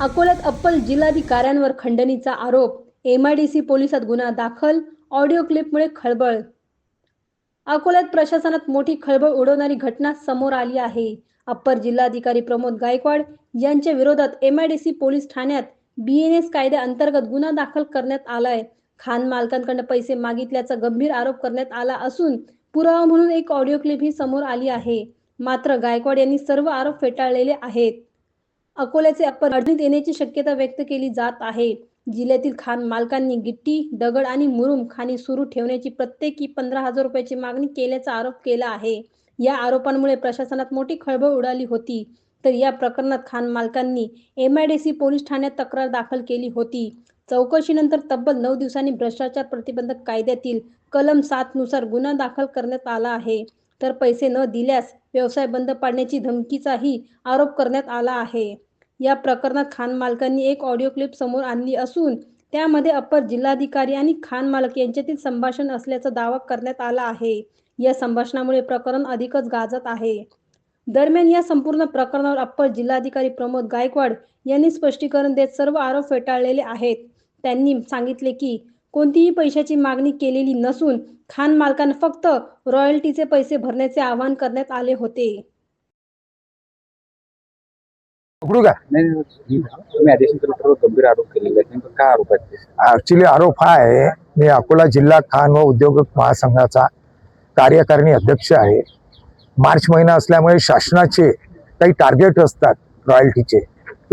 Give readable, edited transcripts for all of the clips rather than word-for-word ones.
अकोल्यात अप्पल जिल्हाधिकाऱ्यांवर खंडणीचा आरोप, एमआयडीसी पोलिसात गुन्हा दाखल, ऑडिओ क्लिपमुळे खळबळ. अकोल्यात प्रशासनात मोठी खळबळ उडवणारी घटना समोर आली आहे. अप्पर जिल्हाधिकारी प्रमोद गायकवाड यांच्या विरोधात एमआयडीसी पोलीस ठाण्यात बीएनएस कायद्याअंतर्गत गुन्हा दाखल करण्यात आलाय. खाण मालकांकडून पैसे मागितल्याचा गंभीर आरोप करण्यात आला असून पुरावा म्हणून एक ऑडिओ क्लिप ही समोर आली आहे. मात्र गायकवाड यांनी सर्व आरोप फेटाळलेले आहेत. अकोल्याचे अप्पर अडचणीत येण्याची शक्यता व्यक्त केली जात आहे. जिल्ह्यातील खाण मालकांनी गिट्टी, दगड आणि मुरुम खाणी सुरू ठेवण्याची प्रत्येकी 15,000 रुपयाची मागणी केल्याचा आरोप केला आहे. या आरोपांमुळे प्रशासनात मोठी खळबळ उडाली होती. तर या प्रकरणात खाण मालकांनी एमआयडीसी पोलीस ठाण्यात तक्रार दाखल केली होती. चौकशीनंतर तब्बल 9 दिवसांनी भ्रष्टाचार प्रतिबंधक कायद्यातील कलम 7 नुसार गुन्हा दाखल करण्यात आला आहे. तर पैसे न दिल्यास व्यवसाय बंद पाडण्याची धमकीचाही आरोप करण्यात आला आहे. या प्रकरणात खाण मालकांनी एक ऑडिओ क्लिप समोर आणली असून त्यामध्ये अप्पर जिल्हाधिकारी आणि खाण मालक यांच्यातील संभाषण असल्याचा दावा करण्यात आला आहे. या संभाषणामुळे प्रकरण अधिकच गाजत आहे. दरम्यान या संपूर्ण प्रकरणावर अप्पर जिल्हाधिकारी प्रमोद गायकवाड यांनी स्पष्टीकरण देत सर्व आरोप फेटाळलेले आहेत. त्यांनी सांगितले की कोणतीही पैशाची मागणी केलेली नसून खाण मालकांना फक्त रॉयल्टीचे पैसे भरण्याचे आवाहन करण्यात आले होते. तुम्ही ऍडिशनल कलेक्टरवर गंभीर आरोप केलेले आहेत. नेमका काय आरोप आहेत? ऍक्च्युली आरोप हा आहे, मी अकोला जिल्हा खाण व उद्योजक महासंघाचा कार्यकारिणी अध्यक्ष आहे. मार्च महिना असल्यामुळे शासनाचे काही टार्गेट असतात रॉयल्टीचे,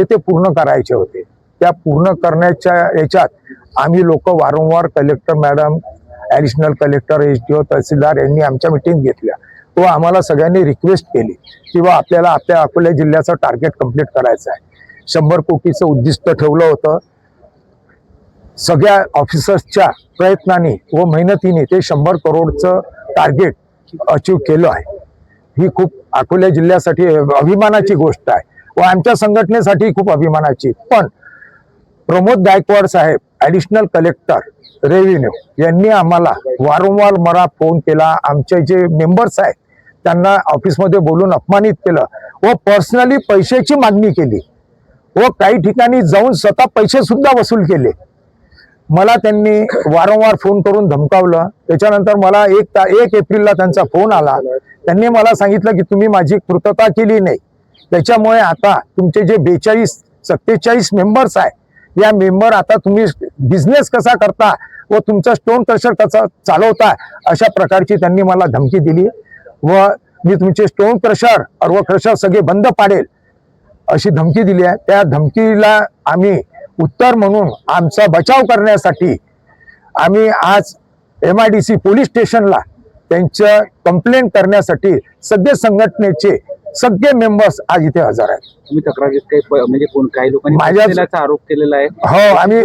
ते पूर्ण करायचे होते. त्या पूर्ण करण्याच्या याच्यात आम्ही लोक वारंवार collector madam, additional collector, SDO, tehsildar यांनी आमच्या मिटिंग घेतल्या व आम्हाला सगळ्यांनी रिक्वेस्ट केली की आपल्याला आपल्या अकोला जिल्ह्याचं टार्गेट कंप्लीट करायचं आहे. 100 कोटीचं उद्दिष्ट ठेवलं होतं. सगळ्या ऑफिसर्सच्या प्रयत्नांनी व मेहनतीने ते 100 करोडचं टार्गेट अचीव केलं आहे. ही खूप अकोला जिल्ह्यासाठी अभिमानाची गोष्ट आहे व आमच्या संघटनेसाठी खूप अभिमानाची. पण प्रमोद गायकवाड साहेब, ॲडिशनल कलेक्टर रेव्हेन्यू, यांनी आम्हाला वारंवार मला फोन केला. आमचे जे मेंबर्स आहेत त्यांना ऑफिसमध्ये बोलून अपमानित केलं व पर्सनली पैशाची मागणी केली व काही ठिकाणी जाऊन स्वतः पैसे सुद्धा वसूल केले. मला त्यांनी वारंवार फोन करून धमकावलं. त्याच्यानंतर मला 1 एप्रिलला त्यांचा फोन आला. त्यांनी मला सांगितलं की तुम्ही माझी पूर्तता केली नाही, त्याच्यामुळे आता तुमचे जे 42-47 मेंबर्स आहे, या मेंबर आता तुम्ही बिझनेस कसा करता व तुमचा स्टोन क्रशर कसा चालवता, अशा प्रकारची त्यांनी मला धमकी दिली व मी तुमचे स्टोन क्रशर, अर्व क्रशर सगळे बंद पाडेल अशी धमकी दिली आहे. त्या धमकीला आम्ही उत्तर म्हणून आमचा बचाव करण्यासाठी आम्ही आज एमआयडीसी पोलीस स्टेशनला त्यांचं कंप्लेंट करण्यासाठी सगळे संघटनेचे सगळे मेंबर्स आज इथे हजर आहेत. तुम्ही तक्रारीत काही म्हणजे काही लोकांनी माझ्याचा आरोप केलेला आहे? हो, आम्ही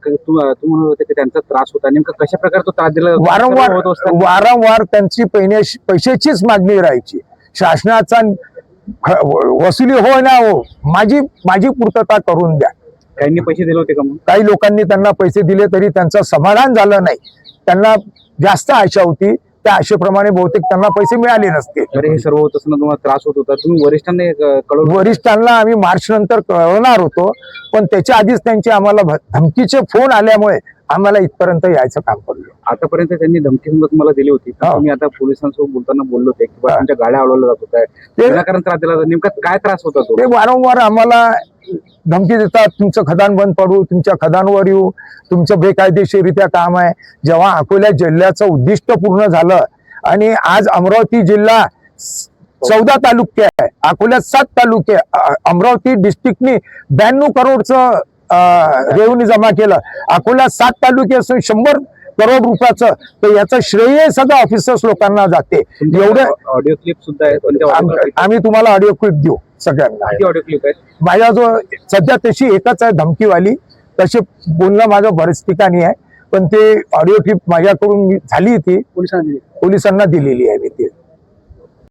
तुम्ही होते की त्यांचा त्रास होता, नेमका कशा प्रकारे तो त्रास दिला? वारंवार त्यांची पैशाचीच मागणी राहायची. शासनाचा वसुली हो ना हो, माझी पूर्तता करून द्या. काहींनी पैसे दिले होते का? काही लोकांनी त्यांना पैसे दिले तरी त्यांचं समाधान झालं नाही. त्यांना जास्त आशा होती, त्या आशेप्रमाणे बहुतेक त्यांना पैसे मिळाले नसते. हे सर्व होत असताना तुम्हाला त्रास होत होता, तुम्ही वरिष्ठांना आम्ही मार्च नंतर कळवणार होतो, पण त्याच्या आधीच त्यांचे आम्हाला धमकीचे फोन आल्यामुळे आम्हाला इथपर्यंत यायचं काम पडलं. आतापर्यंत त्यांनी धमकी तुम्हाला दिली होती. तुम्ही आता पोलिसांसोबत बोलताना बोललो होते की तुमच्या गाड्या अडवल्या जात होत्या, विनाकारण त्रास दिला. नेमका काय त्रास होता तो? ते वारंवार आम्हाला धमकी देतात, तुमचं खदान बंद पडू, तुमच्या खदानवर येऊ, तुमचं बेकायदेशीररित्या काम आहे. जेव्हा अकोला जिल्ह्याचं उद्दिष्ट पूर्ण झालं आणि आज अमरावती जिल्हा 14 तालुके आहे, अकोल्यात 7 तालुके, अमरावती डिस्ट्रिक्टनी 92 करोडचं रेव्हेन्यू जमा केलं. अकोला 7 तालुके असून 100 करोड रुपयाचं, तर याचं श्रेय सगळं ऑफिसर्स लोकांना जाते. एवढे ऑडिओ क्लिप सुद्धा आहे, आम्ही तुम्हाला ऑडिओ क्लिप देऊ सगळ्यांना. ऑडिओ क्लिप आहे माझ्या जो सध्या तशी एकच आहे धमकीवाली, तसे बोलणं माझं बरेच ठिकाणी आहे, पण ते ऑडिओ क्लिप माझ्याकडून झाली ती पोलिसांना दिलेली आहे मी ती.